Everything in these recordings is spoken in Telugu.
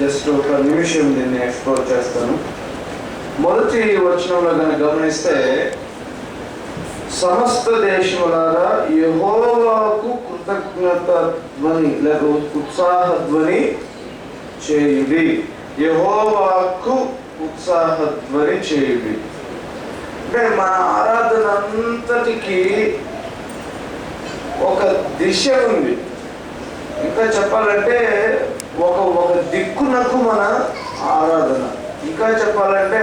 జస్ట్ ఒక నిమిషం దీన్ని ఎక్స్ప్లోర్ చేస్తాను. మొదటి వచనంలో కనుక గమనిస్తే, సమస్త దేశములారా యెహోవాకు కృతజ్ఞత ధ్వని లేక ఉత్సాహ ధ్వని చేయుడి. యెహోవాకు ఉత్సాహ ధ్వని చేయుడి అంటే మన ఆరాధన అంతటికి ఒక దిశ ఉంది. ఇంకా చెప్పాలంటే ఒక దిక్కునకు మన ఆరాధన, ఇంకా చెప్పాలంటే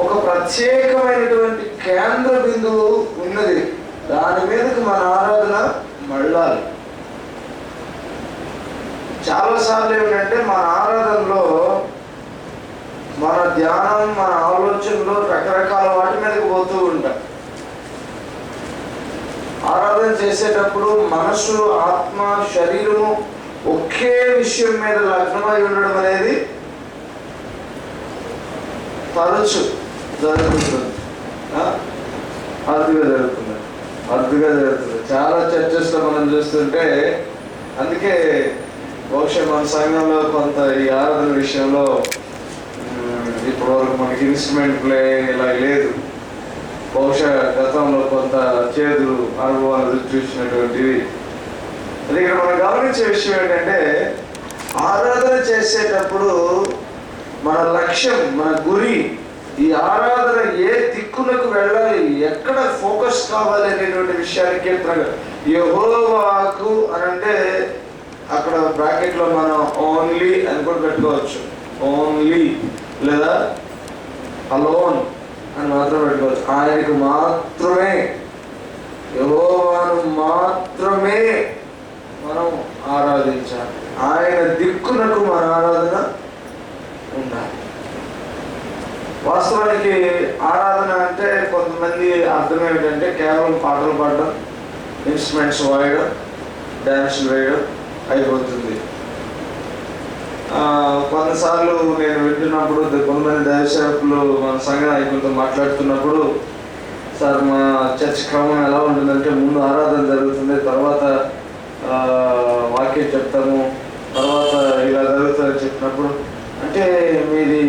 ఒక ప్రత్యేకమైనటువంటి కేంద్ర బిందువు ఉన్నది. దాని మీదకి మన ఆరాధన మళ్ళాలి. చాలాసార్లు ఏమిటంటే మన ఆరాధనలో మన ధ్యానం, మన ఆలోచనలో రకరకాల వాటి మీదకి పోతూ ఉంటాం. ఆరాధన చేసేటప్పుడు మనసు, ఆత్మ, శరీరము ఒకే విషయం మీద లగ్నమై ఉండడం అనేది తరచు జరుగుతుంది. అరుదుగా జరుగుతుంది. చాలా చర్చెస్లో మనం చూస్తుంటే, అందుకే బహుశా మన సంఘంలో కొంత ఈ ఆరాధన విషయంలో ఇప్పటివరకు మనకి ఇన్స్ట్రుమెంట్ ప్లే ఇలా లేదు. బహుశా గతంలో కొంత చేదు అనుభవాలు చూసినటువంటివి. అది ఇక్కడ మనం గమనించే విషయం ఏంటంటే, ఆరాధన చేసేటప్పుడు మన లక్ష్యం, మన గురి, ఈ ఆరాధన ఏ దిక్కులకు వెళ్ళాలి, ఎక్కడ ఫోకస్ కావాలి అనేటువంటి విషయానికి యెహోవాకు అని అంటే అక్కడ బ్రాకెట్లో మనం ఓన్లీ అని కూడా పెట్టుకోవచ్చు. ఓన్లీ లేదా అలోన్ అని మాత్రం పెట్టుకోవచ్చు. ఆయనకు మాత్రమే, యెహోవాను మాత్రమే మనం ఆరాధించాలి. ఆయన దిక్కునకు మన ఆరాధన ఉండాలి. వాస్తవానికి ఆరాధన అంటే కొంతమంది అర్థం ఏమిటంటే కేవలం పాటలు పాడడం, ఇన్స్ట్రుమెంట్స్ వాయడం, డ్యాన్సులు వేయడం అయిపోతుంది. కొన్నిసార్లు నేను వింటున్నప్పుడు కొంతమంది దైవసేవకులు మన సంఘ నాయకులతో మాట్లాడుతున్నప్పుడు, సార్ మా చర్చ్ క్రమం ఎలా ఉంటుందంటే ముందు ఆరాధన జరుగుతుంది, తర్వాత వాక్యం చెప్తాము, తర్వాత ఇలా జరుగుతుందని చెప్పినప్పుడు, అంటే మీది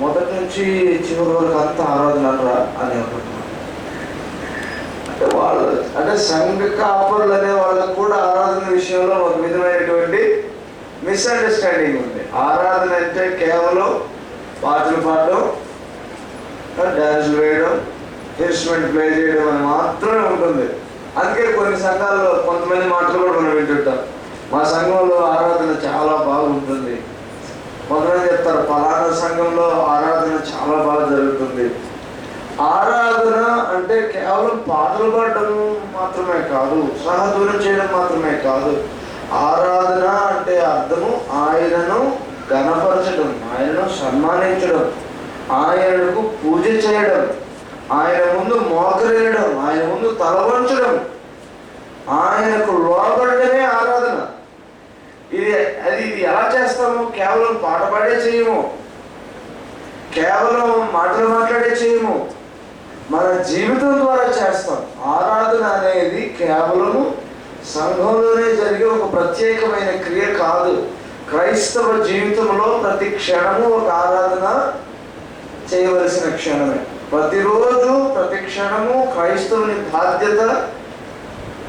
మొదటి నుంచి చివరి వరకు అంతా ఆరాధన అనరా అని అనుకుంటున్నాను. అంటే వాళ్ళు అంటే సంఘ కాపరులు అనే వాళ్ళకు కూడా ఆరాధన విషయంలో ఒక విధమైనటువంటి మిస్అండర్స్టాండింగ్ ఉంది. ఆరాధన అంటే కేవలం పాటలు పాడడం, డ్యాన్సులు వేయడం, ఇన్స్ట్రుమెంట్ ప్లే చేయడం అని మాత్రమే ఉంటుంది. అందుకే కొన్ని సంఘాల్లో కొంతమంది మాటలు కూడా మనం వింటుంటాం, మా సంఘంలో ఆరాధన చాలా బాగుంటుంది. కొంతమంది చెప్తారు పలానా సంఘంలో ఆరాధన చాలా బాగా జరుగుతుంది. ఆరాధన అంటే కేవలం పాటలు పాడడం మాత్రమే కాదు, సహధ్వని చేయడం మాత్రమే కాదు. ఆరాధన అంటే అర్థము ఆయనను ఘనపరచడం, ఆయనను సన్మానించడం, ఆయనకు పూజ చేయడం, ఆయన ముందు మోకరేయడం, ఆయన ముందు తలవంచడం, ఆయనకు లోబడమే ఆరాధన. ఇది ఎలా చేస్తాము? కేవలం పాట పాడే చేయము, కేవలం మాటలు మాట్లాడే చేయము, మన జీవితం ద్వారా చేస్తాం. ఆరాధన అనేది కేవలము సంఘంలోనే జరిగే ఒక ప్రత్యేకమైన క్రియ కాదు. క్రైస్తవ జీవితంలో ప్రతి క్షణము ఒక ఆరాధన చేయవలసిన క్షణమే. ప్రతిరోజు ప్రతి క్షణము క్రైస్తవుని బాధ్యత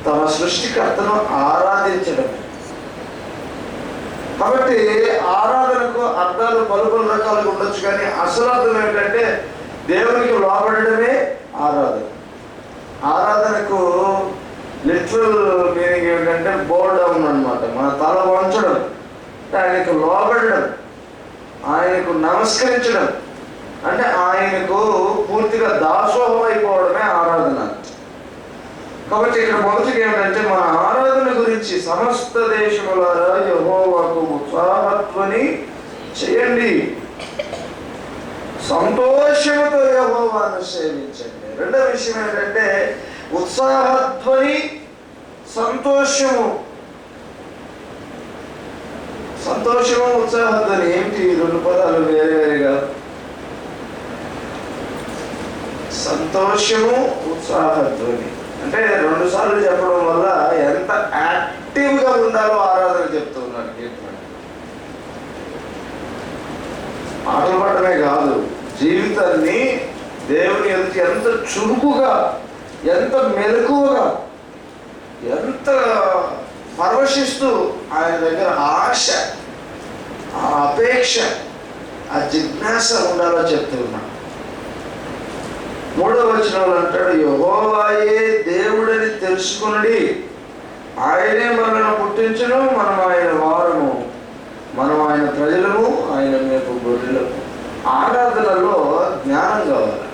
తమ సృష్టికర్తను ఆరాధించడం. కాబట్టి ఆరాధనకు అర్థాలు పలు రకాలుగా ఉండొచ్చు, కానీ అసలు అర్థం ఏంటంటే దేవునికి లోబడమే ఆరాధన. ఆరాధనకు లిటరల్ మీనింగ్ ఏమిటంటే బో డౌన్ అన్నమాట. మన తల వంచడం, ఆయనకు లోబడడం, ఆయనకు నమస్కరించడం, అంటే ఆయనకు పూర్తిగా దాసోహం అయిపోవడమే ఆరాధన. కాబట్టి ఇక్కడ మొదటిగా ఏమిటంటే మన ఆరాధన గురించి, సమస్త దేశములారా యెహోవాకు ఉత్సాహధ్వని చేయండి, సంతోషముతో యెహోవాను సేవించండి. రెండో విషయం ఏంటంటే ఉత్సాహధ్వని, సంతోషము. సంతోషము, ఉత్సాహధ్వని ఏమిటి? రెండు పదాలు వేరేగా. సంతోషము, ఉత్సాహధ్వని అంటే రెండు సార్లు చెప్పడం వల్ల ఎంత యాక్టివ్గా ఉండాలో ఆరాధన చెప్తూ ఉన్నాడు కీర్తన. మాటలు పడమే కాదు, జీవితాన్ని దేవుని ఎదుట ఎంత చురుకుగా, ఎంత మెలకువగా, ఎంత పరవశిస్తూ ఆయన దగ్గర ఆశ, ఆ అపేక్ష, ఆ జిజ్ఞాస ఉండాలో చెప్తూ ఉన్నాడు. 3వ వచనంలో అంటాడు, యెహోవాయే దేవుడని తెలుసుకొనుడి, ఆయనే మనల్ని పుట్టించును, మనం ఆయన వారము, మనం ఆయన ప్రజలము, ఆయన మేపు గొర్రెలము. ఆరాధనలో జ్ఞానం కావాలి,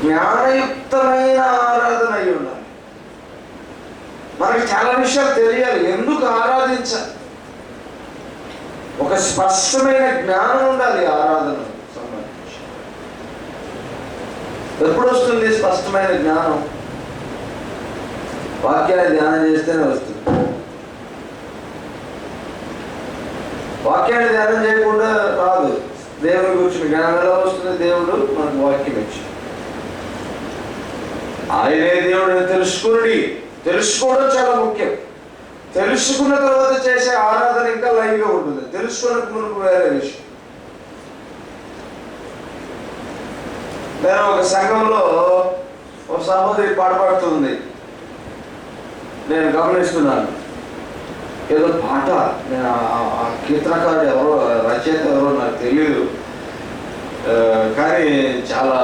జ్ఞానయుక్తమైన ఆరాధన అయి ఉండాలి. మనకి చాలా విషయాలు తెలియాలి, ఎందుకు ఆరాధించాలి, ఒక స్పష్టమైన జ్ఞానం ఉండాలి ఆరాధన సంబంధించి. ఎప్పుడు వస్తుంది స్పష్టమైన జ్ఞానం? వాక్యాన్ని ధ్యానం చేస్తేనే వస్తుంది. వాక్యాన్ని ధ్యానం చేయకుండా రాదు. దేవుని గురించి జ్ఞానం ఎలా వస్తుంది? దేవుడు మనకు వాక్యం ఇచ్చి, ఆయనే దేవుడు తెలుసుకుని, తెలుసుకోవడం చాలా ముఖ్యం. తెలుసుకున్న తర్వాత చేసే ఆరాధన ఇంకా లైవ్గా ఉంటుంది, తెలుసుకున్నకు మునుపు వేరే విషయం. నేను ఒక సంఘంలో ఒక సహోదరి పాడుతుంది, నేను గమనిస్తున్నాను. ఏదో పాట, నేను ఆ కీర్తనకారుడు ఎవరో, రచయిత ఎవరో నాకు తెలియదు, కానీ చాలా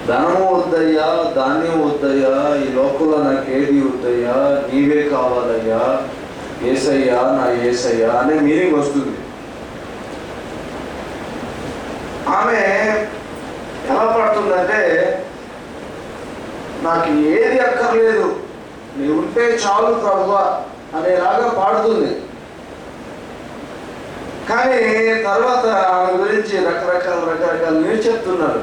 ధనము వద్దయ్యా, ధాన్యం వద్దయ్యా, ఈ లోకంలో నాకు ఏది వద్దయ్యా, నీవే కావాలయ్యా, ఏసయ్యా నా ఏసయ్యా అనే మీనింగ్ వస్తుంది. ఆమె ఎలా పడుతుందంటే, నాకు ఏది అక్కర్లేదు, నీ ఉంటే చాలు ప్రభువా అనేలాగా పాడుతుంది. కానీ తర్వాత ఆమె గురించి రకరకాల న్యూస్ చెప్తున్నారు.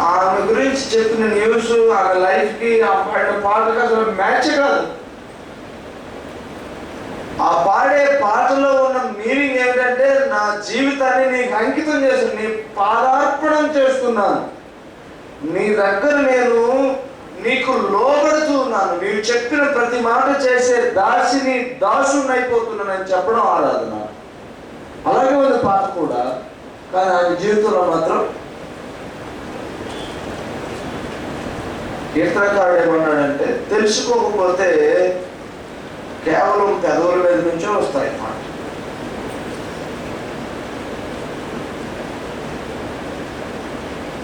ఆమె గురించి చెప్పిన న్యూస్ ఆమె లైఫ్కి, ఆ పాడిన పాటకు అసలు మ్యాచ్ కాదు. ఆ పాడే పాటలో ఉన్న మీనింగ్ ఏంటంటే, నా జీవితాన్ని నీకు అంకితం చేస్తాను, నీ పాదార్పణం చేస్తున్నాను, నీ దగ్గర నేను నీకు లోబడుతూ ఉన్నాను, నీవు చెప్పిన ప్రతి మాట చేసే దాసిని దాసుని అయిపోతున్నానని చెప్పడం ఆరాధన. అలాగే ఉంది పాట కూడా. కానీ ఆమె జీవితంలో మాత్రం కీర్తనకారుడు ఏమన్నాడంటే, తెలుసుకోకపోతే కేవలం పెదవుల మీద నుంచే వస్తాయి మాట.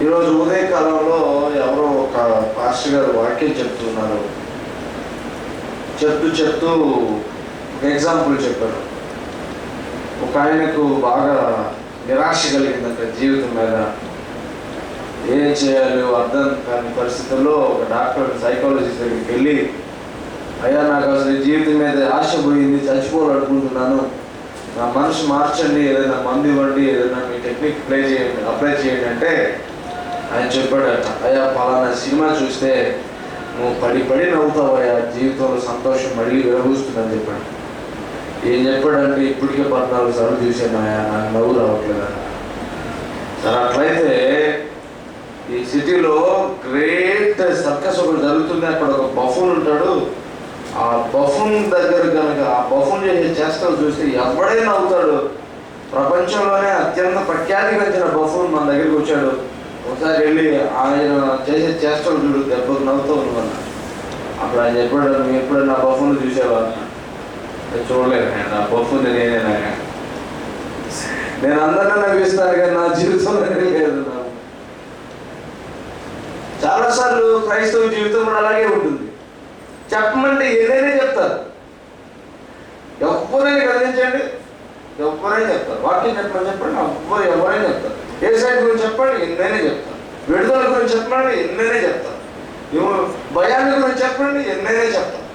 ఈరోజు ఉదయకాలంలో ఎవరో ఒక పాస్టర్ గారు వాక్యం చెప్తున్నారు. చెప్తూ ఒక ఎగ్జాంపుల్ చెప్పారు. ఒక ఆయనకు బాగా నిరాశ కలిగిందంట జీవితం మీద. ఏం చేయాలో అర్థం కాని పరిస్థితుల్లో ఒక డాక్టర్, సైకాలజిస్ట్ దగ్గరికి వెళ్ళి, అయ్యా నాకు అసలు జీవితం మీద ఆశ పోయింది, చచ్చిపోవాలనుకుంటున్నాను, నా మనసు మార్చండి, ఏదైనా మందు ఇవ్వండి, ఏదైనా మీ టెక్నిక్ అప్లై చేయండి అంటే ఆయన చెప్పాడట, అయ్యా పలానా సినిమా చూస్తే నువ్వు పడి నవ్వుతావయ్యా, జీవితంలో సంతోషం మళ్ళీ విరగూస్తుందని చెప్పాడు. ఏం చెప్పాడంటే, ఇప్పటికే 14 సార్లు చూశాను అయ్యా, నాకు నవ్వు రావట్లేదా. సరే అట్లయితే ఈ సిటీలో గ్రేట్ సర్కస్ ఒకటి జరుగుతుంది, అక్కడ ఒక బఫూన్ ఉంటాడు, ఆ బఫూన్ దగ్గర కనుక ఆ బఫూన్ చేసే చేష్టలు చూస్తే ఎవడైనా నవ్వుతాడు. ప్రపంచంలోనే అత్యంత ప్రఖ్యాతి గంచిన బఫూన్ మన దగ్గరికి వచ్చాడు. ఒకసారి వెళ్ళి ఆయన చేసే చేష్టలు చూడు, దెబ్బకు నవ్వుతూ ఉన్నవన్న. అప్పుడు ఆయన చెప్పాడు, నువ్వు ఎప్పుడైనా నా బఫూన్ చూసావా? చూడలేదు, నా బఫూన్ నేనేనా, నేను అందరినీ నవ్విస్తాను కానీ నా జీవితంలో లేదు. చాలాసార్లు క్రైస్తవ జీవితంలో అలాగే ఉంటుంది. చెప్పమంటే ఏదైనా చెప్తారు, ఎవరైనా గమనించండి, ఎవరైనా చెప్తారు. వాక్యం చెప్పండి, ఎవరైనా చెప్తారు. ఏ సైడ్ గురించి చెప్పండి, ఎన్నైనా చెప్తారు. విడుదల గురించి చెప్పండి, ఎన్నైనా చెప్తారు. భయాన్ని గురించి చెప్పండి, ఎన్నైనా చెప్తారు.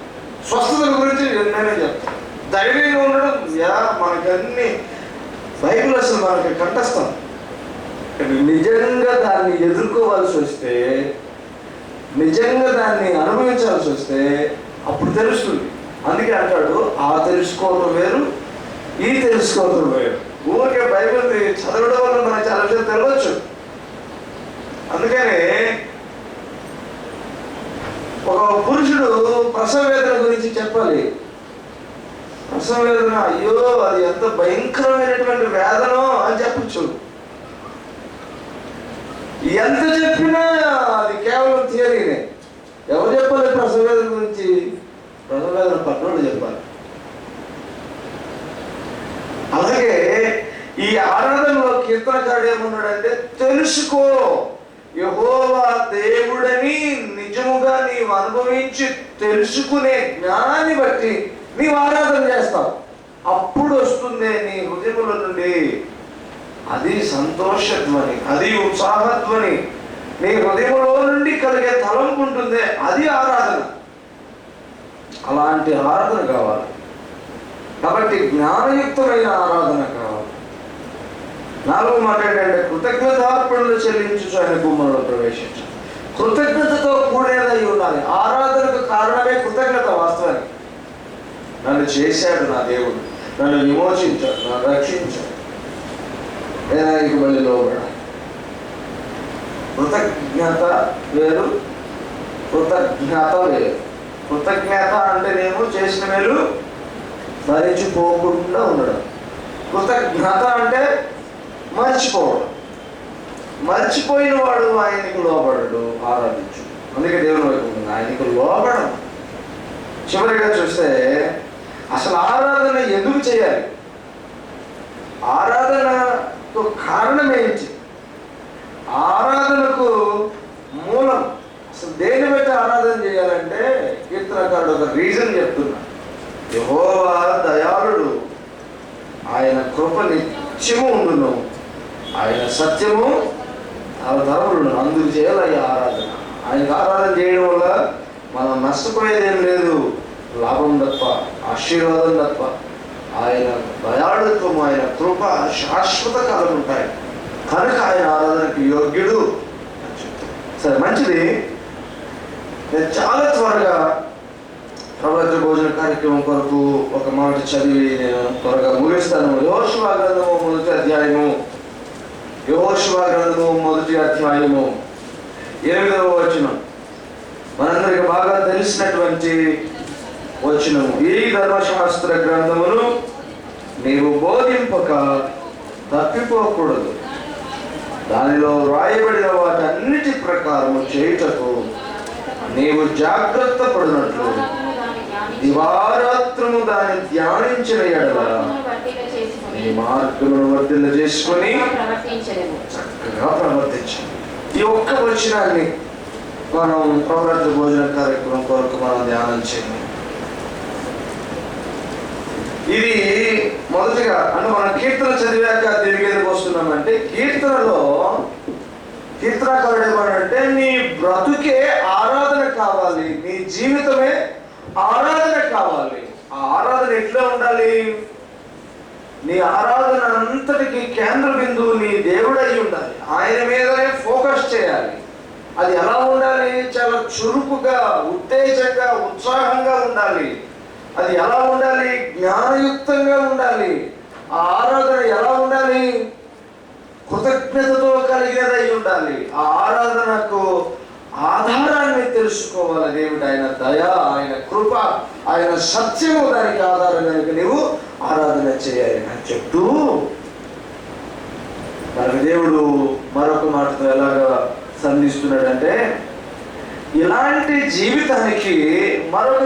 స్వస్థతల గురించి ఎన్నైనా చెప్తారు. ధైర్యంగా ఉండడం మనకన్నీ బైబిల్ అసలు మనకి కంఠస్థం. నిజంగా దాన్ని ఎదుర్కోవాల్సి వస్తే, నిజంగా దాన్ని అనుభవించాల్సి వస్తే అప్పుడు తెలుస్తుంది. అందుకే అంటాడు, ఆ తెలుసుకోవడం వేరు, ఈ తెలుసుకోవడం వేరు. ఊరికే బైబిల్ చదవడం వల్ల మనకు చాలా విషయాలు తెలియవచ్చు. అందుకని ఒక పురుషుడు ప్రసవ వేదన గురించి చెప్పాలి. ప్రసవ వేదన, అయ్యో అది ఎంత భయంకరమైనటువంటి వేదనో అని చెప్పచ్చు. ఎంత చెప్పినా అది కేవలం థియరీనే. ఎవరు చెప్పాలి ప్రసవ వేదన గురించి? ప్రసవ వేదన పట్టణోళ్ళు చెప్పాలి. అలాగే ఈ ఆరాధనలో కీర్తనకారుడు ఏమన్నాడంటే, తెలుసుకో యెహోవా దేవుడని నిజముగా నీవు అనుభవించి తెలుసుకునే జ్ఞానాన్ని బట్టి నీవు ఆరాధన చేస్తావు. అప్పుడు వస్తుంది నీ హృదయముల నుండి అది సంతోషధ్వని, అది ఉత్సాహధ్వని, నీ హృదయంలో నుండి కలిగే తలంపు ఉంటుంది, అది ఆరాధన. అలాంటి ఆరాధన కావాలి. కాబట్టి జ్ఞానయుక్తమైన ఆరాధన కావాలి. 4వ మాట ఏంటంటే, కృతజ్ఞతార్పణలు చెల్లించు ఆయన గుమ్మంలో ప్రవేశించు. కృతజ్ఞతతో కూడేదై ఉండాలి. ఆరాధనకు కారణమే కృతజ్ఞత. వాస్తవానికి నన్ను చేశాడు నా దేవుడు, నన్ను విమోచించాడు, నన్ను రక్షించాడు, నేను ఆయనకి మళ్ళీ లోబడాలి. కృతజ్ఞత వేరు, కృతజ్ఞత వేరు. కృతజ్ఞత అంటేనేమో చేసిన మేలు మరిచిపోకుండా ఉండడం. కృతజ్ఞత అంటే మర్చిపోవడం. మర్చిపోయిన వాడు ఆయనకు లోబడడు, ఆరాధించు. అందుకే దేవుని వైపు ఉంటుంది, ఆయనకు లోబడం. చివరిగా చూస్తే అసలు ఆరాధన ఎందుకు చేయాలి? ఆరాధనకు కారణం ఏంటి? ఆరాధనకు మూలం అసలు దేన్ని బట్టి ఆరాధన చేయాలంటే, కీర్తనకారుడు ఒక రీజన్ చెప్తున్నా. యెహోవా దయాళుడు, ఆయన కృప నిత్యము ఉండును, ఆయన సత్యము తరతరములను. అందుకు చేయాలి ఆరాధన. ఆయనకు ఆరాధన చేయడం వల్ల మనం నష్టపోయేదేం లేదు, లాభం తప్ప, ఆశీర్వాదం తప్ప. ఆయన దయాళుత్వం, ఆయన కృప శాశ్వత కాలం ఉంటాయి. కనుక ఆయన ఆరాధనకు యోగ్యుడు అని చెప్తాను. సరే, మంచిది. నేను చాలా త్వరగా ప్రవచన భోజన కార్యక్రమం కొరకు ఒక మాట చదివి నేను త్వరగా ముగిస్తాను. యెహోషువ గ్రంథము 1వ అధ్యాయము, యెహోషువ గ్రంథము 1వ అధ్యాయము 8వ వచనం మనందరికి బాగా తెలిసినటువంటి వచనము. ఈ ధర్మశాస్త్ర గ్రంథమును నీవు బోధింపక తప్పిపోకూడదు, దానిలో వ్రాయబడిన వాటన్నిటి ప్రకారము చేయుటకు నీవు జాగ్రత్త పడినట్లు దివారాత్రము దాన్ని ధ్యానించిన ఎడల నీ మార్గమును వర్ధిల్ల చేసుకొని చక్కగా ప్రవర్తించాలి. ఈ ఒక్క వచనాన్ని మనం ప్రవృత్తి భోజన కార్యక్రమం కొరకు మనం ధ్యానం చేయాలి. ఇది మొదటిగా అంటే మనం కీర్తన చదివాక తిరిగేది వస్తున్నామంటే, కీర్తనకారుడు ఏమంటే, నీ బ్రతుకే ఆరాధన కావాలి, నీ జీవితమే ఆరాధన కావాలి. ఆ ఆరాధన ఎట్లా ఉండాలి? నీ ఆరాధన అంతటికి కేంద్ర బిందువు నీ దేవుడై ఉండాలి. ఆయన మీదనే ఫోకస్ చేయాలి. అది ఎలా ఉండాలి? చాలా చురుకుగా, ఉత్తేజంగా, ఉత్సాహంగా ఉండాలి. అది ఎలా ఉండాలి? జ్ఞానయుక్తంగా ఉండాలి. ఆ ఆరాధన ఎలా ఉండాలి? కృతజ్ఞతతో కలిగినదై ఉండాలి. ఆ ఆరాధనకు ఆధారాన్ని తెలుసుకోవాలి. దేవుడు ఆయన దయ, ఆయన కృప, ఆయన సత్యము దానికి ఆధారం కనుక నీవు ఆరాధన చేయాలి అని చెప్తూ, మనకు దేవుడు మరొక మాటతో ఎలాగా సంధిస్తున్నాడంటే, ఇలాంటి జీవితానికి మరొక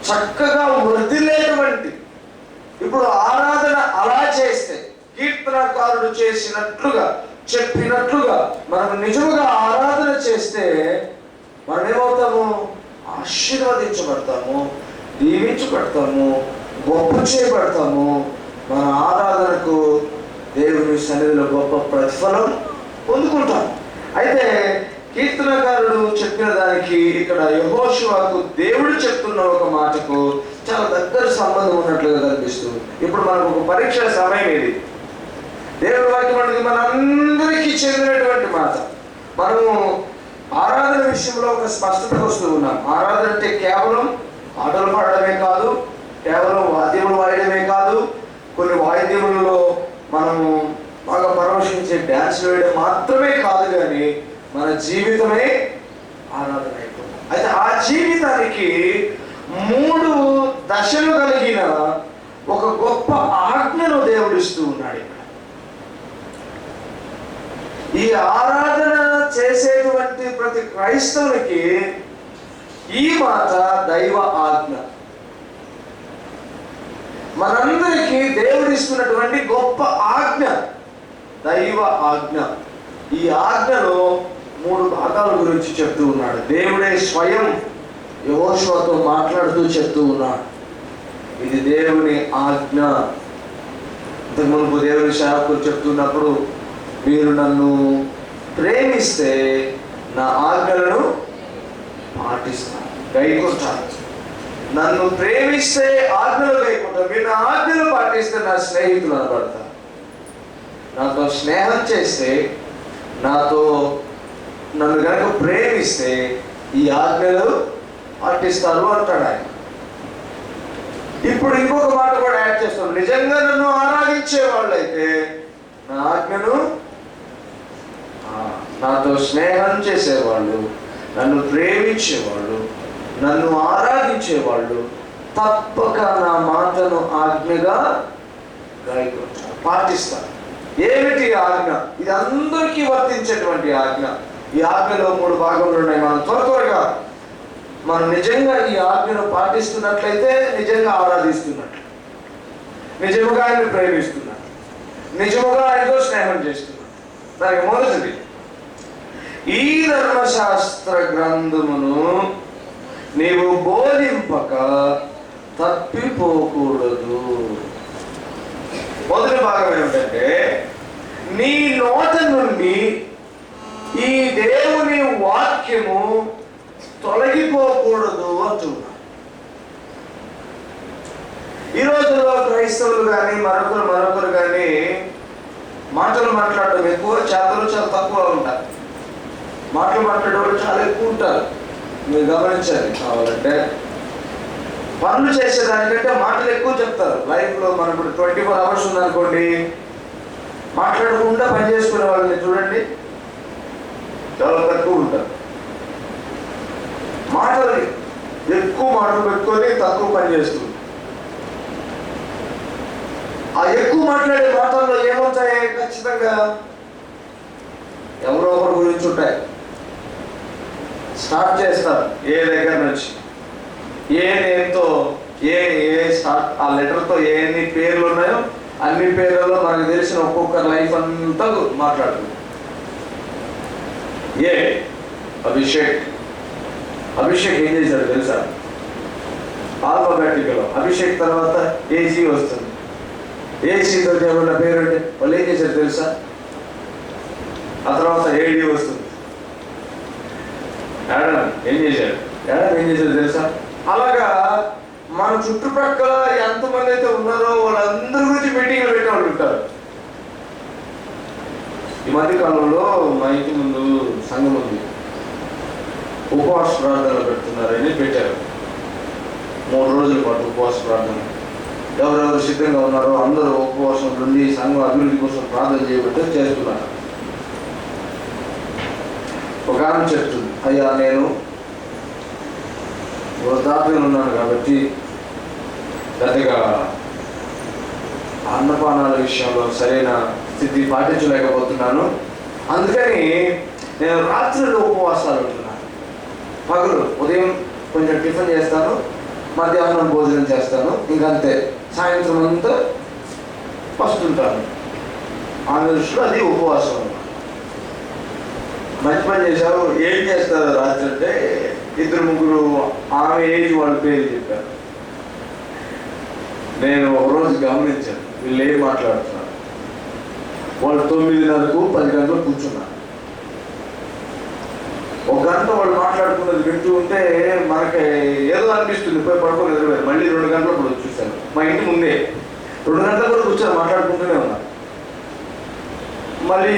చక్కగా వదిలేటువంటి, ఇప్పుడు ఆరాధన అలా చేస్తే, కీర్తనకారుడు చేసినట్లుగా చెప్పినట్లుగా మనం నిజముగా ఆరాధన చేస్తే మనం ఏమవుతాము? ఆశీర్వదించబడతాము, దీవించబడతాము, గొప్ప చేయబడతాము. మన ఆరాధనకు దేవుని సన్నిధిలో గొప్ప ప్రతిఫలం పొందుకుంటాం. అయితే కీర్తనకారుడు చెప్పిన దానికి ఇక్కడ యెహోషువకు దేవుడు చెప్తున్న ఒక మాటకు చాలా దగ్గర సంబంధం ఉన్నట్లుగా కనిపిస్తుంది. ఇప్పుడు మనకు ఒక పరీక్ష సమయం ఇది. దేవుడి వాక్యం అనేది మనందరికీ చెందినటువంటి మాట. మనము ఆరాధన విషయంలో ఒక స్పష్టత వస్తూ ఉన్నాం. ఆరాధన అంటే కేవలం పాటలు పాడడమే కాదు, కేవలం వాద్యములు వాయడమే కాదు, కొన్ని వాయిద్యములలో మనము బాగా పరవశించే డ్యాన్స్ వేయడం మాత్రమే కాదు, కానీ మన జీవితమే ఆరాధన అయిపోతుంది. అయితే ఆ జీవితానికి 3 దశలు కలిగిన ఒక గొప్ప ఆజ్ఞను దేవుడిస్తూ ఉన్నాడు ఇక్కడ. ఈ ఆరాధన చేసేటువంటి ప్రతి క్రైస్తవునికి ఈ మాట దైవ ఆజ్ఞ. మనందరికీ దేవుడిస్తున్నటువంటి గొప్ప ఆజ్ఞ, దైవ ఆజ్ఞ. ఈ ఆజ్ఞలో 3 భాగాల గురించి చెప్తూ ఉన్నాడు. దేవుడే స్వయం యెహోషువతో మాట్లాడుతూ చెప్తూ ఉన్నాడు, ఇది దేవుని ఆజ్ఞ. ఇంతకు మునుపు దేవుని సేవకులు చెప్తున్నప్పుడు, మీరు నన్ను ప్రేమిస్తే నా ఆజ్ఞలను పాటిస్తాను, గైకొంటాను. నన్ను ప్రేమిస్తే ఆజ్ఞలు గైకొంటాను. మీరు నా ఆజ్ఞలు పాటిస్తే నా స్నేహితులు అనబడతారు. నాతో స్నేహం చేస్తే, నన్ను కనుక ప్రేమిస్తే ఈ ఆజ్ఞలు పాటిస్తారు అంటాడు ఆయన. ఇప్పుడు ఇంకొక మాట కూడా యాడ్ చేస్తాం, నిజంగా నన్ను ఆరాధించే వాళ్ళైతే నా ఆజ్ఞను, నాతో స్నేహం చేసేవాళ్ళు, నన్ను ప్రేమించేవాళ్ళు, నన్ను ఆరాధించేవాళ్ళు తప్పక నా మాటను ఆజ్ఞగా గాయకుంటారు, పాటిస్తారు. ఏమిటి ఆజ్ఞ? ఇది అందరికీ వర్తించేటువంటి ఆజ్ఞ. ఈ ఆజ్ఞలో 3 భాగములు ఉన్నాయి. మనం త్వరగా మనం నిజంగా ఈ ఆజ్ఞను పాటిస్తున్నట్లయితే నిజంగా ఆరాధిస్తున్నట్లు, నిజముగా ఆయన ప్రేమిస్తున్నట్లు, నిజముగా ఆయనతో స్నేహం చేస్తున్నట్లు. దానికి మొదటిది, ఈ ధర్మశాస్త్ర గ్రంథమును నీవు బోధింపక తప్పిపోకూడదు. మొదటి భాగం ఏమిటంటే, నీ నోట నుండి ఈ దేవుని వాక్యము తొలగిపోకూడదు అంటున్నా. ఈ రోజుల్లో క్రైస్తవులు కానీ మరొకరు కానీ మాటలు మాట్లాడడం ఎక్కువ, చేతలు చాలా తక్కువ ఉంటారు. మాటలు మాట్లాడే వాళ్ళు చాలా ఎక్కువ ఉంటారు. మీరు గమనించాలి. కావాలంటే పనులు చేసేదానికంటే మాటలు ఎక్కువ చెప్తారు. లైఫ్లో మనం ఇప్పుడు 24 hours ఉందనుకోండి, మాట్లాడకుండా పని చేసుకునే వాళ్ళని చూడండి, చాలా తక్కువ ఉంటారు. మాటలు ఎక్కువ మాటలు పెట్టుకొని తక్కువ పని చేస్తుంది. ఆ ఎక్కువ మాట్లాడే మాటల్లో ఏమవుతాయి? ఖచ్చితంగా ఎవరో ఒకరి గురించి ఉంటాయి. స్టార్ట్ చేస్తారు ఏ దగ్గర నుంచి, ఏ నేమ్తో, ఏ స్టార్ట్, ఆ లెటర్తో ఎన్ని పేర్లు ఉన్నాయో అన్ని పేర్లలో మనకు తెలిసిన ఒక్కొక్క లైఫ్ అంతా మాట్లాడుతుంది. ఏ అభిషేక్ ఏం చేశాడు తెలుసా? ఆల్ఫాబెటికల్ అభిషేక్ తర్వాత ఏసీ వస్తుంది. ఏసీతో ఏమన్నా పేరు అంటే వాళ్ళు ఏం చేశారు తెలుసా? ఆ తర్వాత ఏడీ వస్తుంది. యాడమ్ ఏం చేశాడు తెలుసా? అలాగా మన చుట్టుపక్కల ఎంతమంది అయితే ఉన్నారో వాళ్ళందరి గురించి మీటింగ్లు పెట్టే వాళ్ళు ఉంటారు. ఈ మధ్య కాలంలో మా ఇంటి ముందు సంఘం ఉంది, ఉపవాస ప్రార్థనలు పెడుతున్నారని పెట్టారు. 3 రోజుల పాటు ఉపవాస ప్రార్థన. ఎవరెవరు సిద్ధంగా ఉన్నారో అందరూ ఉపవాసం నుండి సంఘం అభివృద్ధి కోసం ప్రార్థన చేయబట్టే చేస్తున్నారు. ఒక ఆమె చెప్తుంది, అయ్యా నేను వృద్ధాప్యంలో ఉన్నాను కాబట్టి పెద్దగా అన్నపానాల విషయంలో సరైన స్థితి పాటించలేకపోతున్నాను. అందుకని నేను రాత్రిలో ఉపవాసాలు ఉంటున్నాను. పగలు ఉదయం కొంచెం టిఫిన్ చేస్తాను, మధ్యాహ్నం భోజనం చేస్తాను, ఇంకంతే. సాయంత్రం అంతా పస్తుంటాను. ఆ దృష్టిలో అది ఉపవాసం. మంచి పని చేశారు. ఏం చేస్తారు రాత్రి అంటే 2-3 ఆమె ఏజ్ వాళ్ళ పేరు చెప్పారు. నేను ఒకరోజు గమనించాను వీళ్ళు ఏం మాట్లాడుతున్నారు. వాళ్ళు 9:30కు 10 గంటలకు కూర్చున్నారు. 1 గంట వాళ్ళు మాట్లాడుకున్నది వింటూ ఉంటే మనకి ఏదో అనిపిస్తుంది, పోయి పడుకొని ఎదురుపోయారు. మళ్ళీ 2 గంటలకు కూడా చూశాను. మా ఇంటి ముందే 2 గంటలకు కూడా కూర్చొని మాట్లాడుకుంటూనే ఉన్నారు. మళ్ళీ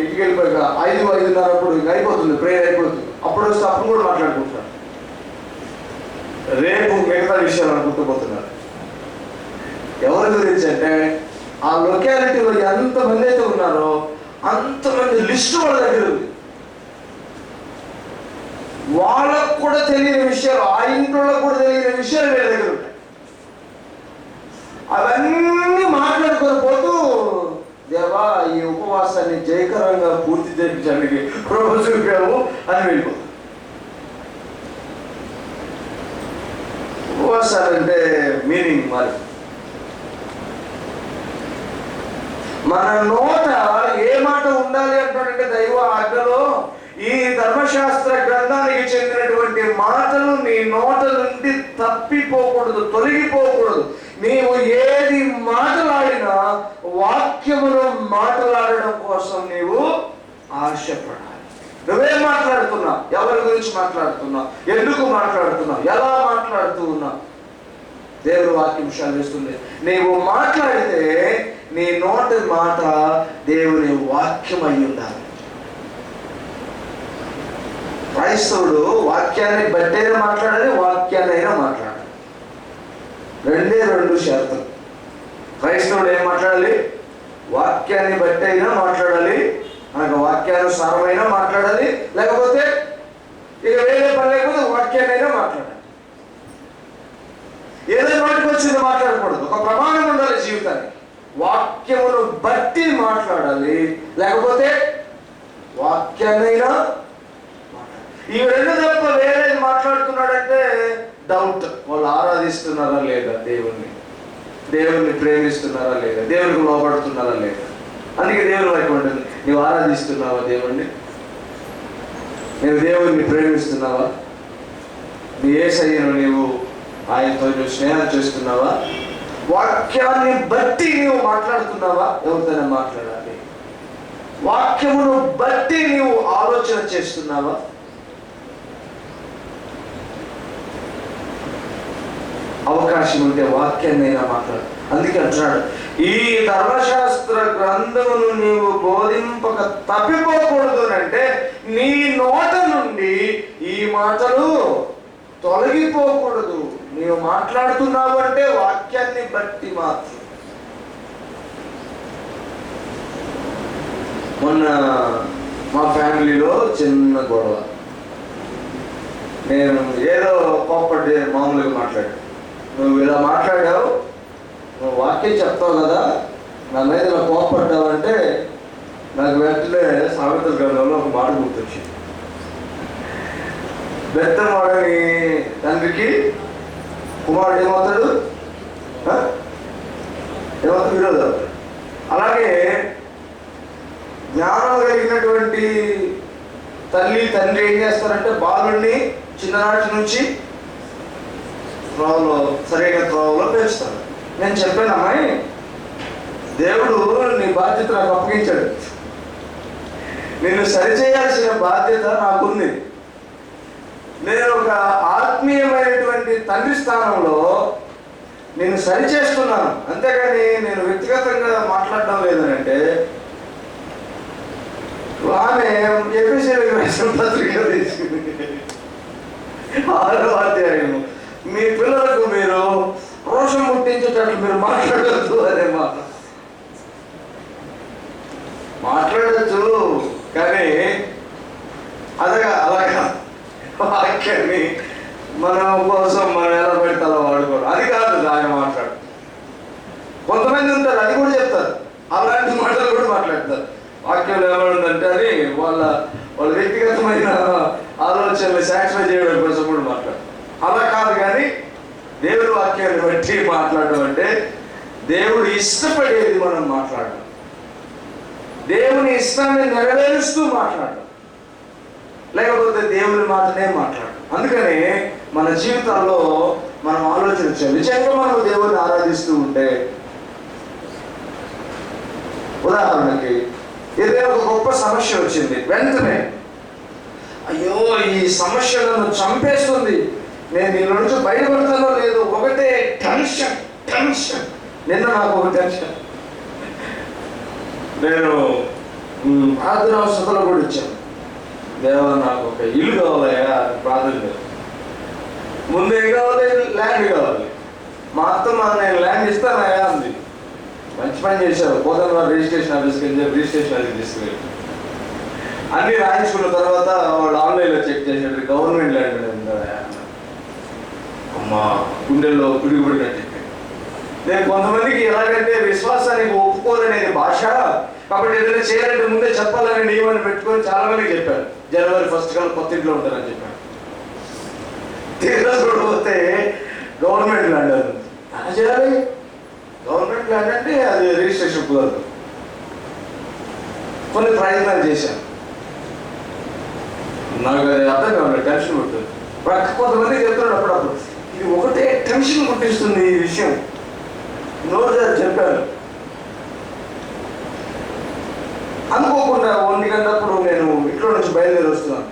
ఇంటికి వెళ్ళిపోయాక 5-5:30 అప్పుడు ఇంకా అయిపోతుంది, ప్రేయర్ అయిపోతుంది. అప్పుడు వస్తే అప్పుడు కూడా మాట్లాడుకుంటున్నారు. రేపు మిగతా విషయాలు అనుకుంటూ ఎవరి గురించి అంటే, ఆ లొకాలిటీలో ఎంతమంది అయితే ఉన్నారో అంతమంది లిస్టు వాళ్ళ దగ్గర ఉంది. వాళ్ళకు కూడా తెలియని విషయాలు, ఆ ఇంట్లో కూడా తెలియని విషయాలు వీళ్ళ దగ్గర ఉంటాయి. అవన్నీ మాట్లాడుకొని పోతూ దేవా ఈ ఉపవాసాన్ని జయకరంగా పూర్తి చేయించడానికి కృప చూపాము అని వెళ్ళిపోతాం. ఉపవాసాలంటే మీనింగ్ మరి మన నోట ఏ మాట ఉండాలి అంటాడంటే దైవ ఆజ్ఞలో ఈ ధర్మశాస్త్ర గ్రంథానికి చెందినటువంటి మాటలు నీ నోట నుండి తప్పిపోకూడదు, తొలగిపోకూడదు. నీవు ఏది మాట్లాడినా వాక్యమును మాట్లాడడం కోసం నీవు ఆశపడాలి. నువ్వేం మాట్లాడుతున్నావు, ఎవరి గురించి మాట్లాడుతున్నావు, ఎందుకు మాట్లాడుతున్నావు, ఎలా మాట్లాడుతూ ఉన్నావు? దేవుడు వాక్యం సెలవిస్తుంది, నీవు మాట్లాడితే నీ నోటి మాట దేవుని వాక్యం అయి ఉండాలి. క్రైస్తవుడు వాక్యాన్ని బట్టైనా మాట్లాడాలి, వాక్యాన్ని అయినా మాట్లాడాలి. రెండు షరతులు. క్రైస్తవుడు ఏం మాట్లాడాలి? వాక్యాన్ని బట్టి అయినా మాట్లాడాలి, మనకు వాక్యానుసారమైనా మాట్లాడాలి, లేకపోతే ఇక వేరే పని లేకపోతే వాక్యాన్ని అయినా మాట్లాడాలి. ఏదో నోటికి వచ్చింది మాట్లాడకూడదు. ఒక ప్రమాణం ఉండాలి జీవితానికి. వాక్యమును బట్టి మాట్లాడాలి, లేకపోతే వాక్యాన్నైనా మాట్లాడాలి. ఈ రెండు తప్ప వేరేది మాట్లాడుతున్నాడంటే డౌట్. వాళ్ళు ఆరాధిస్తున్నారా లేదా దేవుణ్ణి, దేవుణ్ణి ప్రేమిస్తున్నారా లేదా, దేవునికి లోపడుతున్నారా లేదా. అందుకే దేవుని వైపు ఉంటుంది, నీవు ఆరాధిస్తున్నావా దేవుణ్ణి, నీవు దేవుణ్ణి ప్రేమిస్తున్నావా, నీ యేసయ్యను నీవు ఆయనతో నువ్వు స్నేహం చేస్తున్నావా, వాక్యాన్ని బట్టి నీవు మాట్లాడుతున్నావా. ఎవరితోనే మాట్లాడాలి, వాక్యమును బట్టి నీవు ఆలోచన చేస్తున్నావా. అవకాశం ఉంటే వాక్యాన్నైనా మాట్లాడు. అందుకే అంటున్నాడు, ఈ ధర్మశాస్త్ర గ్రంథమును నీవు బోధింపక తప్పిపోకూడదు అంటే నీ నోట నుండి ఈ మాటలు తొలగిపోకూడదు. నీవు మాట్లాడుతున్నావు అంటే వాక్యాన్ని బట్టి మాత్రం. మొన్న మా ఫ్యామిలీలో చిన్న గొడవ. నేను ఏదో కోప్పటి మామూలుగా మాట్లాడాను. నువ్వు ఇలా మాట్లాడావు, నువ్వు వాక్యం చెప్తావు కదా, నా మీద ఇలా కోప్పడ్డావు అంటే నాకు వెంటనే సామెతల గ్రంథంలో ఒక మాట గుర్తొచ్చింది. బెత్తమాడని తండ్రికి కుమారుడు ఏమవుతాడు, ఏమవుతాడు, విరోధం. అలాగే జ్ఞానం కలిగినటువంటి తల్లి తండ్రి ఏం చేస్తారంటే బాలుడిని చిన్ననాటి నుంచి త్రోవలో, సరైన త్రోవలో పెంచుతారు. నేను చెప్పాను, అమ్మాయి దేవుడు నీ బాధ్యత నాకు అప్పగించాడు, నిన్ను సరిచేయాల్సిన బాధ్యత నాకుంది. నేను ఒక ఆత్మీయమైనటువంటి తండ్రి స్థానంలో నేను సరిచేస్తున్నాను, అంతేగాని నేను వ్యక్తిగతంగా మాట్లాడడం లేదనంటే. ఆమె ఎఫెసీయులకు పత్రిక తీసుకుంది 6వ అధ్యాయము, మీ పిల్లలకు మీరు రోషం పుట్టించేటట్లు మీరు మాట్లాడద్దు అనే మాట. మాట్లాడచ్చు కానీ అలాగా వాక్యాన్ని మన కోసం మనం ఎలా పెడతాలో వాడుకోరు. అది కాదు ఆయన మాట్లాడు. కొంతమంది ఉంటారు, అది కూడా చెప్తారు, అలాంటి మాటలు కూడా మాట్లాడతారు. వాక్యం ఏమైందంటే అని వాళ్ళ వ్యక్తిగతమైన ఆలోచనలు సాటిస్ఫై చేయడం కోసం కూడా మాట్లాడతారు. అలా కాదు, కానీ దేవుడి వాక్యాన్ని బట్టి మాట్లాడడం అంటే దేవుడు ఇష్టపడేది మనం మాట్లాడడం, దేవుని ఇష్టాన్ని నెరవేరుస్తూ మాట్లాడడం, లేకపోతే దేవుని మాటనే మాట్లాడడం. అందుకని మన జీవితాల్లో మనం ఆలోచించాలి. నిజంగా మనం దేవుడిని ఆరాధిస్తూ ఉంటే, ఉదాహరణకి ఏదైనా ఒక గొప్ప సమస్య వచ్చింది, వెంటనే అయ్యో ఈ సమస్య నన్ను చంపేస్తుంది, నేను దీని నుంచి బయటపడతానో లేదు, ఒకటే టెన్షన్ టెన్షన్. నిన్న నాకు ఒక టెన్షన్. నేను ప్రార్థనావసరతలో కూడా ఇచ్చాను, దేవా నాకు ఒక ఇల్లు కావాలయా ప్రార్థన లేదు. ముందేం కావాలి, ల్యాండ్ కావాలి. మా అత్తమ్మ నేను ల్యాండ్ ఇస్తానయా అంది. మంచి పని చేశారు, పోతాను రిజిస్ట్రేషన్ ఆఫీస్కి వెళ్ళి రిజిస్ట్రేషన్ ఆఫీస్కి తీసుకువెళ్ళి అన్నీ రాయించుకున్న తర్వాత వాళ్ళు ఆన్లైన్లో చెక్ చేశాడు, గవర్నమెంట్ ల్యాండ్ ఉందా. అమ్మా గుండెల్లో పిడుగుపడినట్టు. నేను కొంతమందికి ఎలాగంటే విశ్వాసానికి ఒప్పుకోరనేది భాష, కాబట్టి ఏదైనా చేయాలంటే ముందే చెప్పాలని నియమాన్ని పెట్టుకొని చాలా మందికి చెప్పారు. జనవరి 1 కల్లా కొత్త ఇంట్లో ఉంటారని చెప్పాను. తీరా చూడబోతే గవర్నమెంట్ ల్యాండ్ అది ఎలా చేయాలి? గవర్నమెంట్ ల్యాండ్ అంటే అది రిజిస్ట్రేషన్ కుదరదు. కొన్ని ప్రయత్నాలు చేశాను, నాకు అది అర్థం కావాలి, టెన్షన్ ఉంటుంది. కొంతమంది చెప్తున్నాడు అప్పుడప్పుడు, ఇది ఒకటే టెన్షన్ పుట్టిస్తుంది ఈ విషయం. నోరు చెప్పాను. అనుకోకుండా 1 గంటప్పుడు నేను ఇంట్లో నుంచి బయలుదేరి వస్తున్నాను.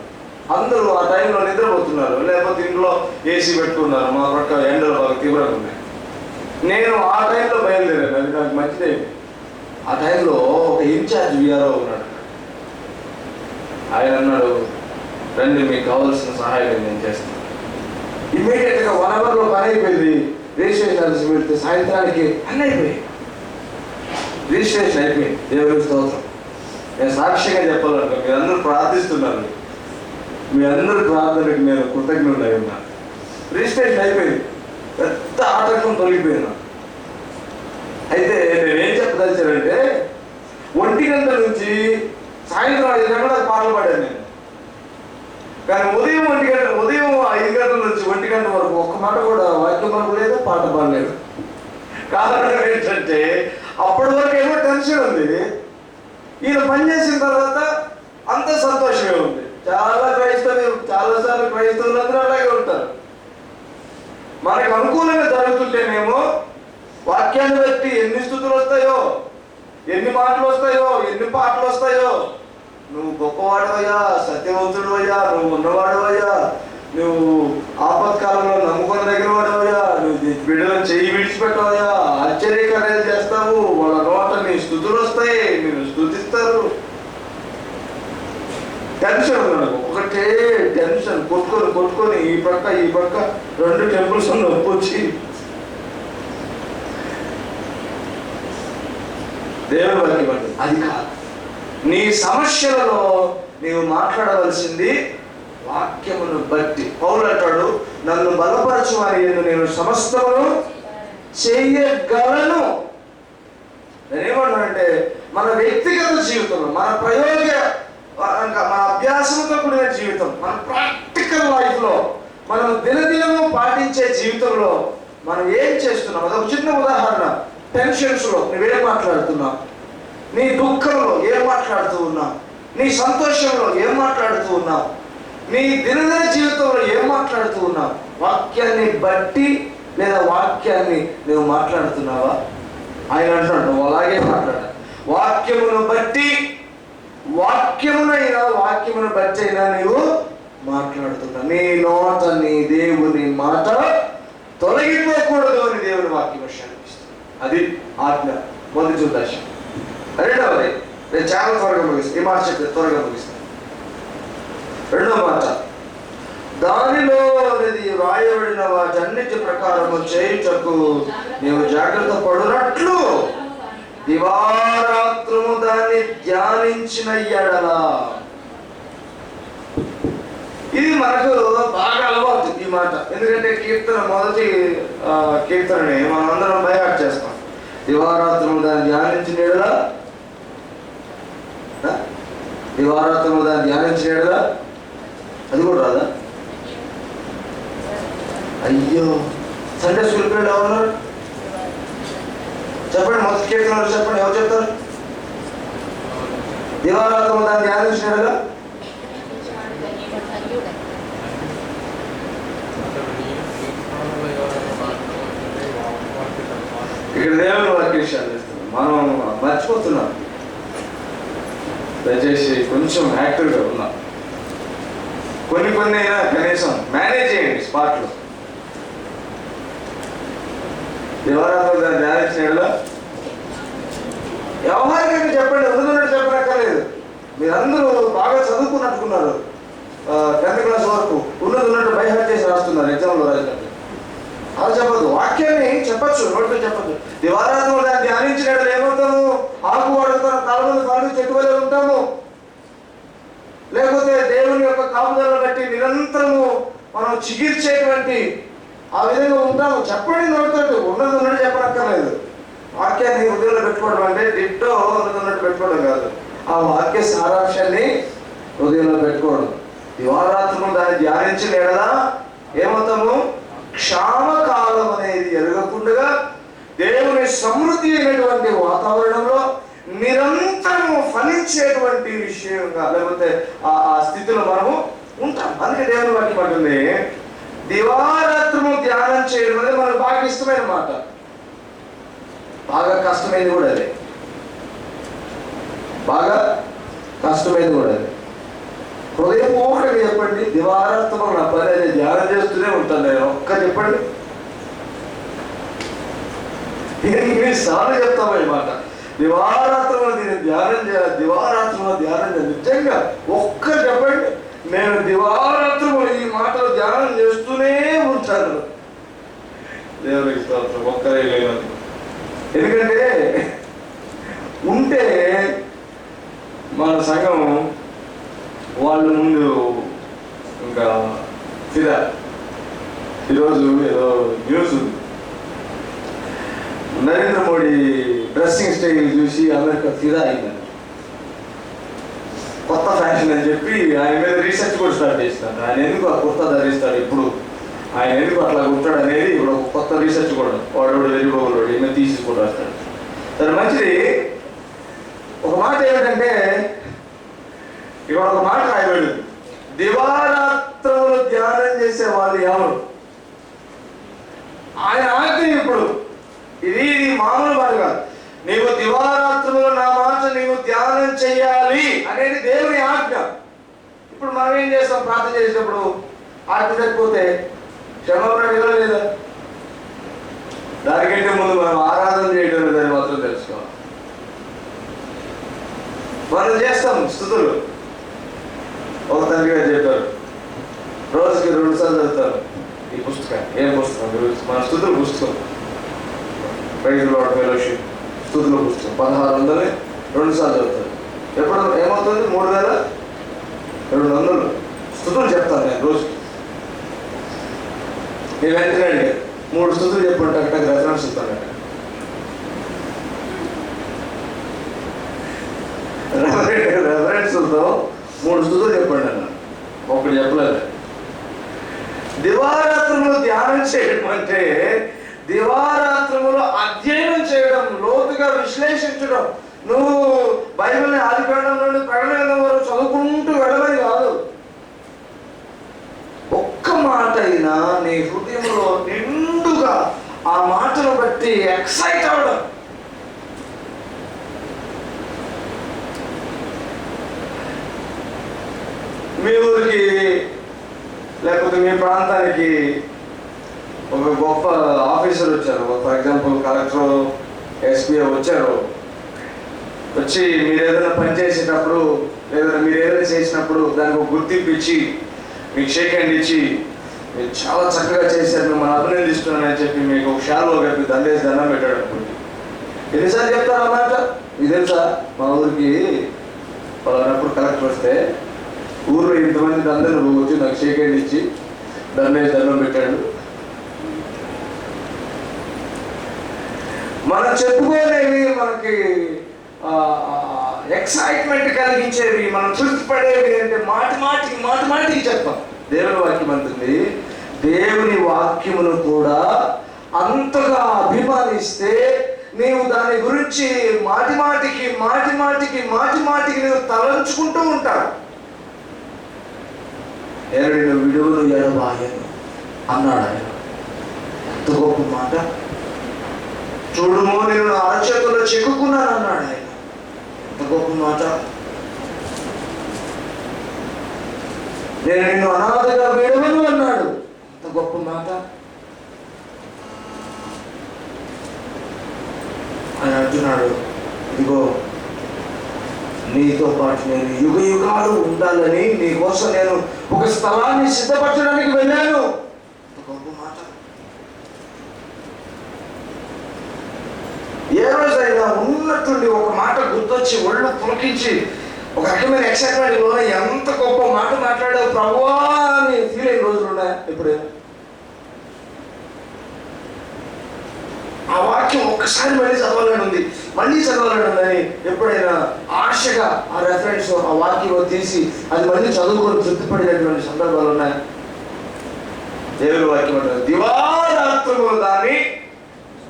అందరూ ఆ టైంలో నిద్రపోతున్నారు, లేకపోతే ఇంట్లో ఏసీ పెట్టుకున్నారు. మా పక్క ఎండలు బాగా తీవ్రంగా ఉన్నాయి. నేను ఆ టైంలో బయలుదేరాను, అది నాకు మంచిదే. ఆ టైంలో ఒక ఇన్ఛార్జ్ విఆర్ఓ ఉన్నాడు. ఆయన అన్నాడు, రండి మీకు కావాల్సిన సహాయం నేను చేస్తాను. ఇమ్మీడియట్గా 1 అవర్లో పని అయిపోయింది. రిజిస్ట్రేషన్ పెడితే సాయంత్రానికి అన్నీ అయిపోయాయి. రిజిస్ట్రేషన్ అయిపోయింది. దేవుడి స్తోత్రం. నేను సాక్షిగా చెప్పాలంటే మీరు అందరూ ప్రార్థిస్తున్నారు, మీ అందరి ప్రార్థనకి నేను కృతజ్ఞుడై ఉన్నాను. రిజిస్ట్రేషన్ అయిపోయింది, పెద్ద ఆటంకం తొలగిపోయినా. అయితే నేనేం చెప్పదలిచానంటే 1 గంట నుంచి సాయంత్రం 5 గంటల పాటలు పాడాను నేను. కానీ ఉదయం 5 గంటల నుంచి 1 గంట వరకు ఒక్క మాట కూడా వాక్యం వరకు లేదు, పాట పాడలేదు. కారణం ఏంటంటే అప్పటి వరకు ఏమో టెన్షన్ ఉంది. ఈయన పనిచేసిన తర్వాత అంత సంతోషమే ఉంది. చాలాసార్లు క్రైస్తవులందరూ అలాగే ఉంటారు. మనకు అనుకూలంగా జరుగుతుంటేనేమో వాక్యాన్ని బట్టి ఎన్ని స్తుతులు వస్తాయో, ఎన్ని మాటలు వస్తాయో, ఎన్ని పాటలు వస్తాయో, నువ్వు గొప్పవాడవయ్యా, సత్యవంతుడు, నువ్వు ఉన్నవాడవయ్యా, నువ్వు ఆపత్కాలంలో నమ్ముకున్న వాడవయ్యా, నువ్వు బిడ్డలను చెయ్యి విడిచిపెట్టవయ్యా, ఆశ్చర్యకార్యాలు చేస్తావు, వాళ్ళ నోట నీ స్తుతులు వస్తాయి, నేను స్తుతిస్తారు. టెన్షన్ ఉన్నాడు, ఒకటే టెన్షన్. కొట్టుకొని ఈ పక్క 2 టెంపుల్స్ నొప్పి వచ్చి దేవుని వాక్యం అంటే అది కాదు. నీ సమస్యలలో నీవు మాట్లాడవలసింది వాక్యమును బట్టి. పౌలు అంటాడు, నన్ను బలపరచువాని నేను సమస్తమును చేయగలను. నేనేమన్నానంటే మన వ్యక్తిగత జీవితంలో, మన అభ్యాసంతో కూడిన జీవితం, మన ప్రాక్టికల్ లైఫ్లో, మనం దినదినము పాటించే జీవితంలో మనం ఏం చేస్తున్నాం? అదొక చిన్న ఉదాహరణ. టెన్షన్స్లో నువ్వేం మాట్లాడుతున్నావు? నీ దుఃఖంలో ఏం మాట్లాడుతూ ఉన్నావు? నీ సంతోషంలో ఏం మాట్లాడుతూ ఉన్నావు? నీ దినదిన జీవితంలో ఏం మాట్లాడుతూ ఉన్నావు? వాక్యాన్ని బట్టి లేదా వాక్యాన్ని నువ్వు మాట్లాడుతున్నావా? ఆయన అంటున్నాడు, నువ్వు అలాగే మాట్లాడాలి. వాక్యమును బట్టి, వాక్యమును బట్టి అయినా నీవు మాట్లాడుతున్నావు. నీ నోట నీ దేవుని మాట తొలగిపోకూడదు అని దేవుని వాక్యం విషయాన్నిస్తుంది. అది ఆజ్ఞ. మొదటి ఉద్దేశం. రెండవది, నేను చాలా త్వరగా ముగిస్తాను, ఈ మాట చెప్పి త్వరగా ముగిస్తాను. రెండవ మాట, దానిలో రాయబడిన వాటన్నిటి ప్రకారము చేయుటకు నీవు జాగ్రత్త పడునట్లు దివారాత్రము దాన్ని ధ్యానించిన ఎడల. ఇది మనకు బాగా అలవాటు ఈ మాట. ఎందుకంటే మొదటి కీర్తనని మనం అందరం బైహార్ట్ చేస్తాం. దివారాత్రము దాన్ని ధ్యానించిన ఎడల, దివారాత్రము దాన్ని ధ్యానించిన ఎడల. అది కూడా రాదా? అయ్యో, సండే స్కూల్ పిల్లలు ఎవరున్నారు చెప్పండి. మొదటి కీర్తనలు చెప్పండి, ఎవరు చెప్తారు? దివారాత్రము దాన్ని ధ్యానించిన ఎడల. ఇక్కడ దేవుని వాక్య విషయాలు చేస్తున్నాం, మనం మర్చిపోతున్నాం. దయచేసి కొంచెం యాక్టివ్గా ఉన్నాం. కొన్ని అయినా కనీసం మేనేజ్ చేయండి స్పాట్లో. దివారాత్రులు దాన్ని ధ్యానించిన ఎడల. వ్యవహారికంగా చెప్పండి, ఉన్నదన్నట్టు చెప్పనక్కర్లేదు. మీరందరూ బాగా చదువుకున్నట్టుకున్నారు, 10th క్లాస్ వరకు ఉన్నట్టు బైహార్ట్ చేసి రాస్తున్నారు ఎగ్జామ్లో రాసినట్టు. అలా చెప్పద్దు, వాక్యాన్ని చెప్పచ్చు, నోటితో చెప్పద్దు. దివారాత్రులు దాన్ని ధ్యానించిన ఎడల ఏమవుతాము? ఆకు వాడుతాము, కాలంలో కాలు చెట్టు వల్ల ఉంటాము. లేకపోతే దేవుని యొక్క కాపుదలను బట్టి నిరంతరము మనం చిగిర్చేటువంటి ఆ విధంగా ఉంటాము. చెప్పండి నోటితోటి, ఉన్నది ఉన్నట్టు చెప్పనక్కర్లేదు. వాక్యాన్ని హృదయంలో పెట్టుకోవడం అంటే డిట్టో ఉన్నది ఉన్నట్టు పెట్టుకోవడం కాదు, ఆ వాక్య సారాంశాన్ని హృదయంలో పెట్టుకోవడం. దివారాత్రులు దాన్ని ధ్యానించిన ఎడలా ఏమవుతాము? క్షామకాలం అనేది ఎరగకుండా దేవుని సమృద్ధి అయినటువంటి వాతావరణంలో నిరంతరము ఫలించేటువంటి విషయంగా, లేకపోతే ఆ స్థితిలో మనము ఉంటాం. అందుకే దేవుని వాక్యం అంటుంది, దివారాత్రము ధ్యానం చేయడం అనేది మనకు బాగా ఇష్టమైన మాట. బాగా కష్టమైంది కూడా అదే, బాగా కష్టమైంది కూడా అదే. హృదయపూర్వకంగా చెప్పండి, దివారాత్రము నా పని అనేది ధ్యానం చేస్తూనే ఉంటాను నేను. ఒక్క చెప్పండి, ఎన్నిసార్లు చెప్తాము ఈ మాట, దివారాత్రంలో నేను ధ్యానం చేయాలి, దివారాత్రంలో ధ్యానం చేయాలి. నిజంగా ఒక్క చెప్పండి, నేను దివారాత్రము ఈ మాటలు ధ్యానం చేస్తూనే ఉంటాను. దేవునికి స్తోత్రం. ఒక్కరే లేదు, ఎందుకంటే ఉంటే మన సంఘం వాళ్ళ ముందు ఇంకా ఫిదా. ఈరోజు ఏదో news, Narendra Modi dressing style చూసి అమెరికా ఫిదా అయిందంట. కొత్త ఫ్యాషన్ అని చెప్పి ఆయన మీద రీసెర్చ్ కూడా స్టార్ట్ చేస్తాడు. ఆయన ఎందుకు ఆ కుర్తా ధరిస్తాడు, ఇప్పుడు ఆయన ఎందుకు అట్లా ఉంటాడు అనేది ఇప్పుడు ఒక కొత్త రీసెర్చ్ కూడా. వాడు వెరిబోడు ఈమె తీసి కూడా రాస్తాడు. సరే మంచిది. ఒక మాట ఏమిటంటే, ఇవాళ ఒక మాట రాయబడి, దివారాత్రములు ధ్యానం చేసే వాళ్ళు ఎవరు? ఆయన ఆజ్ఞ ఇప్పుడు ఇది మామూలు మాట కాదు. నీవు దివారాత్రములు నా మాట నీవు ధ్యానం చెయ్యాలి అనేది దేవుని ఆజ్ఞ. ఇప్పుడు మనం ఏం చేస్తాం? ప్రార్థన చేసినప్పుడు ఆజ్ఞ లేకపోతే క్షమాపణ అడగాలి లేదా? దానికంటే ముందు మనం ఆరాధన చేయడం లేదని మాత్రం తెలుసుకోవాలి. మనం చేస్తాం స్తుతులు. ఒక తండ్రి గారు చెప్పారు, రోజుకి 2 సార్లు చదువుతారు ఈ పుస్తకాన్ని. ఏం పుస్తకం? మన స్తుతుల పుస్తకం, ప్రైజ్ లార్డ్ ఫెలోషిప్ స్తుతుల పుస్తకం. 1600 2 సార్లు చదువుతారు. ఎప్పుడు ఏమవుతుంది? 3200 స్తుతులు చెప్తాను నేను రోజుకి. నేను వెంటనే 3 స్తుతులు చెప్పండి, అక్కడ రెఫరెన్స్ ఇస్తాను. రెఫరెన్స్తో 3 స్తుతులు చెప్పండి అన్న, ఒకటి చెప్పలేదు. దివారాత్రములు ధ్యానం చేయడం అంటే దివారాత్రములు అధ్యయనం చేయడం, లోతుగా విశ్లేషించడం. నువ్వు బైబిల్ని ఆదికాండం నుండి ప్రకటన వరకు చదువుకుంటూ వెళ్ళమని కాదు. ఒక్క మాట అయినా నీ హృదయంలో నిండుగా ఆ మాటను బట్టి ఎక్సైట్ అవ్వడం. మీ ఊరికి లేకపోతే మీ ప్రాంతానికి ఒక గొప్ప ఆఫీసర్ వచ్చారు, ఫర్ ఎగ్జాంపుల్ కలెక్టర్, ఎస్పీ వచ్చారు. వచ్చి మీరు ఏదైనా పని చేసేటప్పుడు లేదా మీరు ఏదైనా చేసినప్పుడు దానికి ఒక గుర్తింపు ఇచ్చి మీకు షేక్ హ్యాండ్ ఇచ్చి మీరు చాలా చక్కగా చేశారు, మిమ్మల్ని అభినందిస్తున్నానని చెప్పి మీకు ఒక షాల్లో కప్పి దండేసి దండం పెట్టాడు అనుకోండి. ఎన్నిసార్లు చెప్తారు అన్నమాట? ఇది తెలుసా, మా ఊరికి వాళ్ళప్పుడు కలెక్టర్ వస్తే ఊర్లో ఇంతమంది అందరూ వచ్చి నాకు షేక్ హ్యాండ్ ఇచ్చి దండేసి దండం పెట్టాడు. మనం చెప్పుకోలేవి, మనకి ఎక్సైట్మెంట్ కలిగించేవి, మనం తృప్తిపడేవి అంటే మాటి చెప్తాం. దేవుని వాక్యం అంటుంది, దేవుని వాక్యమును కూడా అంతగా అభిమానిస్తే నీవు దాని గురించి మాటి మాటికి నువ్వు తలంచుకుంటూ ఉంటావు. ఎరడిన విడువలు ఎడబాయను అన్నాడు ఆయన. ఎంత గొప్ప మాట! చూడుమో నేను నా అరచేతుల్లో చిక్కుకున్నాను అన్నాడు ఆయన. ఎంత గొప్ప మాట! నేను నిన్ను అనాథగా విడవను అన్నాడు. ఎంత గొప్ప మాట! ఆయన అంటున్నాడు, ఇదిగో నీతో పాటు నేను యుగ యుగాలు ఉండాలని నీ కోసం నేను ఒక స్థలాన్ని సిద్ధపరచడానికి వెళ్ళాను. గొప్ప మాట! ఏ రోజైనా ఉన్నట్టుండి ఒక మాట గుర్తొచ్చి ఒళ్ళు పులకించి ఒక రకమైన ఎక్సైట్మెంట్ లో ఎంత గొప్ప మాట మాట్లాడావు ప్రభువా అని ఫీల్ అయిన రోజులు ఉన్నాయా? ఎప్పుడైనా వాక్యం ఒక్కసారి మళ్ళీ చదవాలని ఉంది, మళ్ళీ చదవాలని ఉందని ఎప్పుడైనా ఆశగా ఆ రెఫరెన్స్ ఆ వాక్యం తీసి అది మళ్ళీ చదువుకొని తృప్తిపడినటువంటి సందర్భాలు ఉన్నాయి. దేవుని వాక్యం అంటారు దివారాత్రములు దాన్ని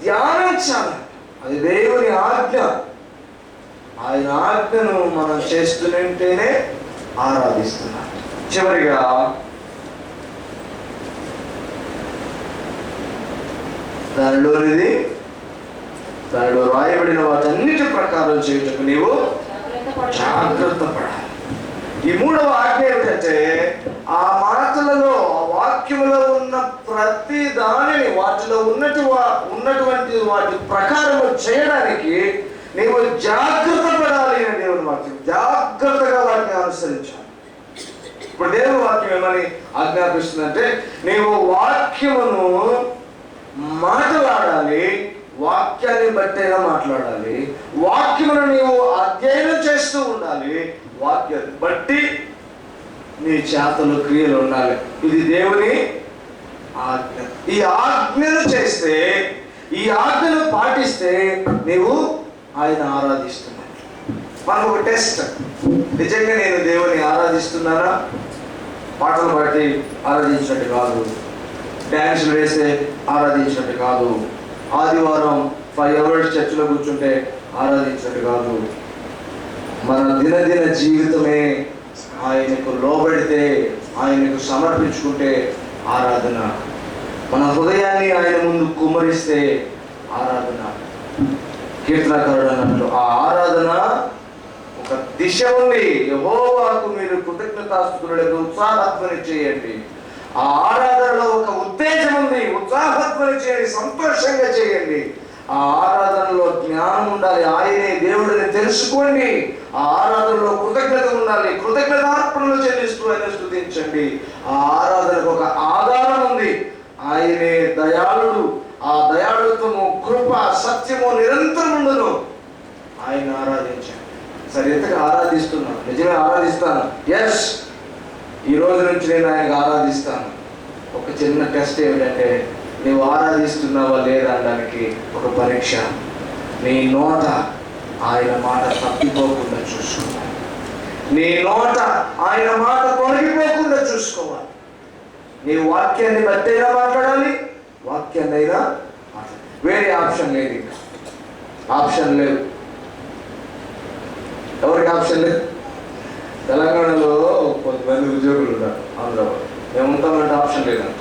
ధ్యానించాలి. అది దేవుని ఆజ్ఞ. ఆయన ఆజ్ఞను మనం చేస్తుంటేనే ఆరాధిస్తున్నాం. చివరిగా దానిలో రాయబడిన వాటన్నిటి ప్రకారం చేయుటకు నీవు జాగ్రత్త పడాలి. ఈ మూడవ ఆజ్ఞ ఏమిటంటే ఆ మాటలలో ఆ వాక్యములో ఉన్న ప్రతి దానిని వాటిలో ఉన్నటువంటి వాటి ప్రకారం చేయడానికి నీవు జాగ్రత్త పడాలి అని దేవుని వాక్యం. జాగ్రత్తగా వాటిని అనుసరించాలి. ఇప్పుడు దేవుని వాక్యం ఏమని ఆజ్ఞాపిస్తుందంటే నీవు వాక్యమును మాట్లాడాలి, వాక్యాన్ని బట్టేలా మాట్లాడాలి, వాక్యమును నీవు అధ్యయనం చేస్తూ ఉండాలి, వాక్యాన్ని బట్టి నీ చేతలు క్రియలు ఉండాలి. ఇది దేవుని ఆజ్ఞ. ఈ ఆజ్ఞను చేస్తే, ఈ ఆజ్ఞను పాటిస్తే నీవు ఆయన ఆరాధిస్తున్నావు. మనకు ఒక టెస్ట్, నిజంగా నేను దేవుని ఆరాధిస్తున్నానా? పాటలు పాడి ఆరాధించినట్టు కాదు, డ్యాన్సులు వేస్తే ఆరాధించినట్టు కాదు, ఆదివారం 5 hours చర్చిలో కూర్చుంటే ఆరాధించినట్టు కాదు. మన దినదిన జీవితమే ఆయనకు లోబడితే, ఆయనకు సమర్పించుకుంటే ఆరాధన. మన హృదయాన్ని ఆయన ముందు కుమ్మరిస్తే ఆరాధన. కీర్తనకారుడు అన్నట్లు ఆ ఆరాధన ఒక దిశ ఉంది. యెహోవాకు మీరు కృతజ్ఞతాస్తుతులకు ఉత్సాహత్వని చేయండి. ఆ ఆరాధనలో ఒక ఉత్తేజం ఉంది. ఉత్సాహత్వని చేయండి, సంతోషంగా చేయండి. ఆ ఆరాధనలో జ్ఞానం ఉండాలి. ఆయనే దేవుడిని తెలుసుకోండి. ఆ ఆరాధనలో కృతజ్ఞత ఉండాలి. కృతజ్ఞతార్పణలు చెల్లిస్తూ ఆయన స్తుతించండి. ఆ ఆరాధనకు ఒక ఆధారం ఉంది. ఆయనే దయాళుడు. ఆ దయాళుత్వము, కృప, సత్యము నిరంతరం ఉండును. ఆయన ఆరాధించండి. సరే, ఎంతగా ఆరాధిస్తున్నాను? నిజమే ఆరాధిస్తాను. ఎస్, ఈ రోజు నుంచి నేను ఆయనకు ఆరాధిస్తాను. ఒక చిన్న టెస్ట్ ఏమిటంటే నీవు ఆరాధిస్తున్నావా లేదా అనడానికి ఒక పరీక్ష. నీ నోట ఆయన మాట తప్పిపోకుండా చూసుకోవాలి. నీ నోట ఆయన మాట తొలగిపోకుండా చూసుకోవాలి. నీ వాక్యాన్ని బట్టైనా మాట్లాడాలి, వాక్యాన్ని అయినా మాట్లాడాలి. వేరే ఆప్షన్ లేదు. ఇంకా ఆప్షన్ లేదు. ఎవరికి ఆప్షన్ లేదు? తెలంగాణలో కొంతమంది ఉద్యోగులు ఉన్నారు, ఆంధ్రలో. మేము ఉంటామంటే ఆప్షన్ లేదంట.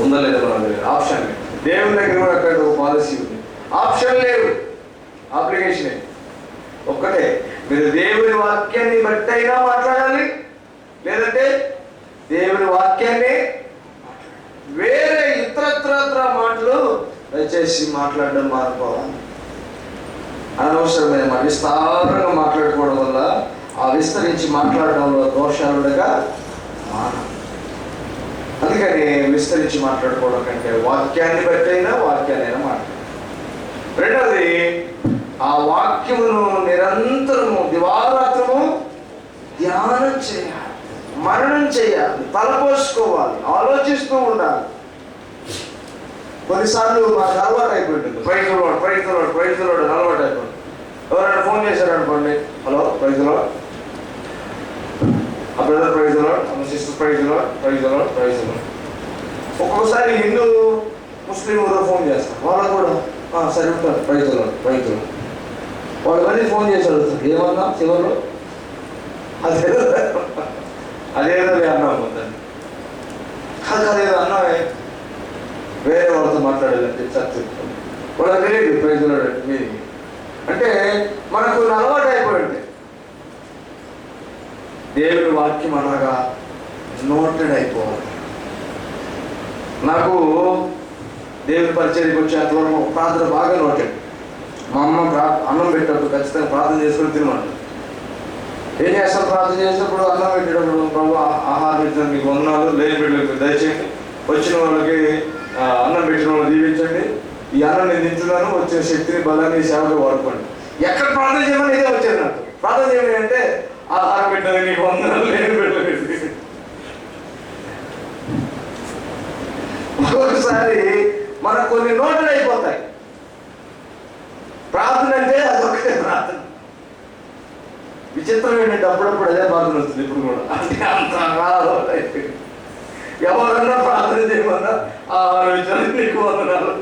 ఉందా లేదా మనం తెలియదు. ఆప్షన్ లేదు. దేవుని దగ్గర కూడా అక్కడ ఒక పాలసీ ఉంది. ఆప్షన్ లేవు, అప్లికేషన్ ఒక్కటే. మీరు దేవుని వాక్యాన్ని బట్టి అయినా మాట్లాడాలి, లేదంటే దేవుని వాక్యాన్ని. వేరే ఇతరత్ర మాటలు దయచేసి మాట్లాడడం మానుకోవాలి. అనవసరమైన విస్తారంగా మాట్లాడుకోవడం వల్ల ఆ విస్తరించి మాట్లాడడంలో దోషాలుగా మానం. అందుకని విస్తరించి మాట్లాడుకోవడం కంటే వాక్యాన్ని బట్టి అయినా వాక్యాన్నైనా మాట్లాడాలి. రెండవది, ఆ వాక్యమును నిరంతరము దివారాత్రము ధ్యానం చేయాలి, మననం చేయాలి, తలపోసుకోవాలి, ఆలోచిస్తూ ఉండాలి. కొన్నిసార్లు మాకు అలవాటు అయిపోయింటుంది. Praise the lord, praise the lord, praise the Lord అని అలవాటు అయిపోయింది. ఎవరైనా ఫోన్ చేశారు అనుకోండి, హలో ప్రైజ్ ది లార్డ్, ఆ బ్రదర్ ప్రైజ్ ది లార్డ్, ఆ sister praise the lord, praise the lord, praise the Lord. ఒక్కొక్కసారి హిందూ ముస్లిం కూడా ఫోన్ చేస్తారు. వాళ్ళకు కూడా సరే ఉంటారు, praise the lord, praise the lord. వాళ్ళు మళ్ళీ ఫోన్ చేసి అడుగుతారు, ఏమన్నా చివరిలో అదేదో అన్నాం మొత్తాన్ని. కాదు అన్నామే, వేరే వాళ్ళతో మాట్లాడాలంటే చర్చ వాళ్ళకి తెలియదు ప్రైజ్ ది లార్డ్ మీనింగ్. అంటే మనకు అలవాటు అయిపోయింది. దేవుని వాక్యం అనగా నోటెడ్ అయిపోవాలి. నాకు దేవుని పరిచర్యకు వచ్చేంతవరకు ప్రార్థన బాగా నోటెడ్. మా అమ్మ అన్నం పెట్టేటప్పుడు ఖచ్చితంగా ప్రార్థన చేసుకుని తినమంటారు. ఏం చేస్తాం? ప్రార్థన చేసినప్పుడు అన్నం పెట్టేటప్పుడు, ప్రభు ఆహారం ఇచ్చిన మీకు వందనాలు, లేని బిడ్డలకు దయచేయండి, వచ్చిన వాళ్ళకి అన్నం పెట్టిన వాళ్ళు దీవించండి, ఈ అన్నం నేను తింటున్నాను, వచ్చిన శక్తిని బలాన్ని సేవగా వాడుకోండి. ఎక్కడ ప్రార్థన చేయమని ఇదే వచ్చేది నాకు. ప్రార్థన చేయమని అంటే ఆహారం పెట్టాలి, నీకు వందనాలు, లేని బిడ్డలు. ఒక్కొక్కసారి మనకు కొన్ని నోటెడ్ అయిపోతాయి. ప్రార్థన అంటే అదొకటే ప్రార్థన. విచిత్రం ఏంటంటే అప్పుడప్పుడు అదే ప్రార్థన వస్తుంది ఇప్పుడు కూడా. అంటే అంత అయిపోయింది. ఎవరన్నా ప్రార్థన చేయమన్నా నీకు వందనాలు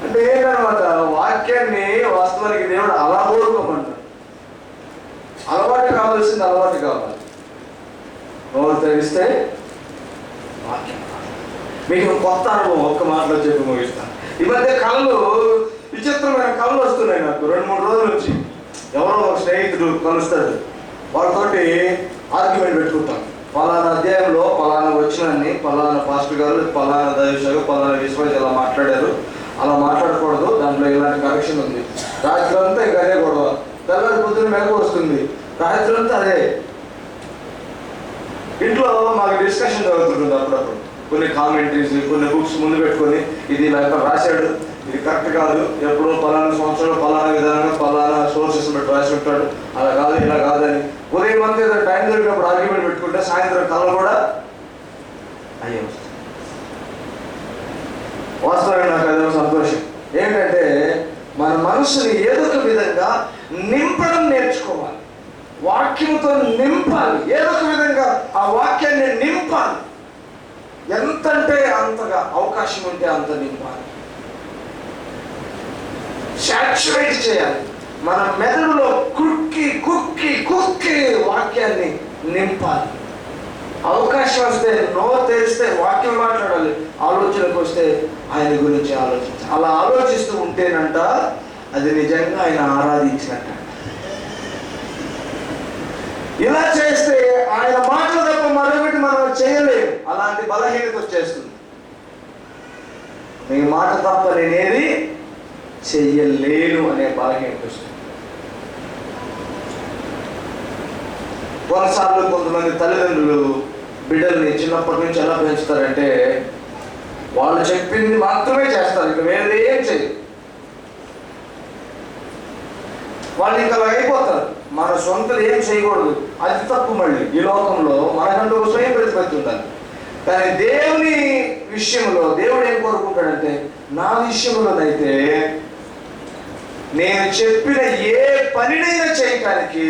అంటే ఏంటనమాట, వాక్యాన్ని వాస్తవానికి దేవుడు అలా కోరుకోమంటాడు. అలవాటు కావాల్సింది అలవాటు కావాలి. నోరు తెరిస్తే వాక్యం. మీకు కొత్త అనుభవం ఒక్క మాటలో చెప్పి ముగిస్తాను. ఈ మధ్య కళలు, విచిత్రమైన కళలు వస్తున్నాయి నాకు 2-3 రోజుల నుంచి. ఎవరో ఒక స్నేహితుడు కలుస్తాడు, వాళ్ళతోటి ఆర్గ్యుమెంట్ పెట్టుకుంటాం. పలానా అధ్యాయంలో పలానా వచ్చినాన్ని పలానా పాస్టర్ గారు, పలానా దైవశాఖ, పలానా విశ్వాస ఇలా మాట్లాడారు, అలా మాట్లాడకూడదు, దాంట్లో ఇలాంటి కరెక్షన్ ఉంది. రాత్రి అంతా ఇంకా అదే గొడవ. తెల్లారి పొద్దున మెలకు వస్తుంది, రాత్రి అంతా అదే. ఇంట్లో మాకు డిస్కషన్ జరుగుతుంటుంది అప్పుడప్పుడు. కొన్ని కామెంటరీస్, కొన్ని బుక్స్ ముందు పెట్టుకొని ఇది ఇలా రాశాడు, ఇది కరెక్ట్ కాదు, ఎప్పుడో పలానా సంవత్సరంలో పలానా విధానంగా పలానా సోర్సెస్ పెట్టి రాసి ఉంటాడు, అలా కాదు ఇలా కాదని. ఉదయం అంతా ఏదో టైం దొరికినప్పుడు ఆర్గ్యుమెంట్ పెట్టుకుంటే సాయంత్రం కళ కూడా అయ్యే వస్తుంది. వాస్తవంగా నాకు అదే సంతోషం. ఏంటంటే మన మనసుని ఏదో ఒక విధంగా నింపడం నేర్చుకోవాలి. వాక్యంతో నింపాలి. ఏదో ఒక విధంగా ఆ వాక్యాన్ని నింపాలి. ఎంతంటే అంతగా అవకాశం ఉంటే అంత నింపాలి. సాచురేట్ చేయాలి. మన మెదడులో కుక్కి కుక్కి కుక్కి వాక్యాన్ని నింపాలి. అవకాశం వస్తే నోరు తెరిస్తే వాక్యం మాట్లాడాలి. ఆలోచనకు వస్తే ఆయన గురించి ఆలోచించాలి. అలా ఆలోచిస్తూ ఉంటేనంట అది నిజంగా ఆయన ఆరాధించినట్ట. ఇలా చేస్తే ఆయన మాటలు తప్ప మరొకటి మనం చేయలేము. అలాంటి బలహీనత వచ్చేస్తుంది. నీ మాట తప్ప నేనేది చెయ్యలేను అనే బలహీనత వస్తుంది. కొన్నిసార్లు కొంతమంది తల్లిదండ్రులు బిడ్డల్ని చిన్నప్పటి నుంచి ఎలా పెంచుతారంటే వాళ్ళు చెప్పింది మాత్రమే చేస్తారు, ఇక వేరే ఏం చేయరు. వాళ్ళు ఇంకా అలా అయిపోతారు. మన సొంతలు ఏం చేయకూడదు, అది తప్పు. మళ్ళీ ఈ లోకంలో మనకంటూ ఒక స్వయం ప్రతిపత్తి ఉండాలి. కానీ దేవుని విషయంలో దేవుడు ఏం కోరుకుంటాడంటే, నా విషయంలోనైతే నేను చెప్పిన ఏ పనినైనా చేయటానికి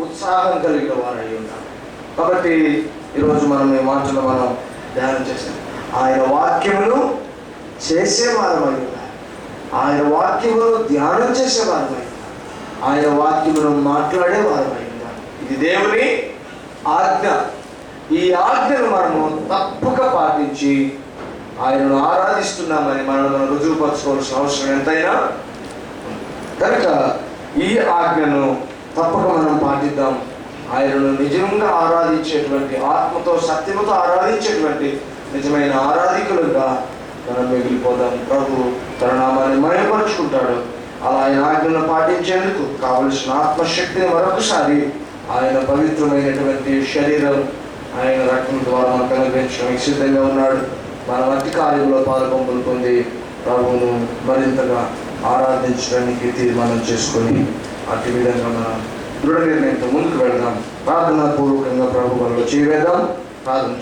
ఉత్సాహం కలిగిన వారై ఉంటాను. కాబట్టి ఈరోజు మనం ఈ మాటలు మనం ధ్యానం చేస్తాం. ఆయన వాక్యమును చేసేవారమై ఉన్నారు. ఆయన వాక్యమును ధ్యానం చేసేవారమై ఉన్నారు. ఆయన వాక్యమును మాట్లాడేవారమై ఉన్నారు. ఇది దేవుని ఆజ్ఞ. ఈ ఆజ్ఞను మనము తప్పక పాటించి ఆయనను ఆరాధిస్తున్నామని మనం రుజువుపరచుకోవాల్సిన అవసరం ఎంతైనా. కనుక ఈ ఆజ్ఞను తప్పక మనం పాటిద్దాం. ఆయనను నిజంగా ఆరాధించేటువంటి, ఆత్మతో సత్యముతో ఆరాధించేటువంటి నిజమైన ఆరాధికులుగా మనం మిగిలిపోదాం. ప్రభు తన నామాన్ని మహిమపరుచుకుంటాడు. అలా ఆయన ఆజ్ఞను పాటించేందుకు కావలసిన ఆత్మశక్తిని మరొకసారి ఆయన పవిత్రమైనటువంటి శరీరం ఆయన రక్తం ద్వారా మనకు అనుగ్రహించడానికి సిద్ధంగా ఉన్నాడు. మన మధ్య కార్యంలో పాల్గొంపులు పొంది ప్రభువును మరింతగా ఆరాధించడానికి తీర్మానం చేసుకొని అట్టి విధంగా మనం దృఢ నిర్ణయంతో ముందుకు వెళ్దాం. ప్రార్థనా పూర్వకంగా ప్రభు మనలో చేయవేద్దాం. ప్రార్థన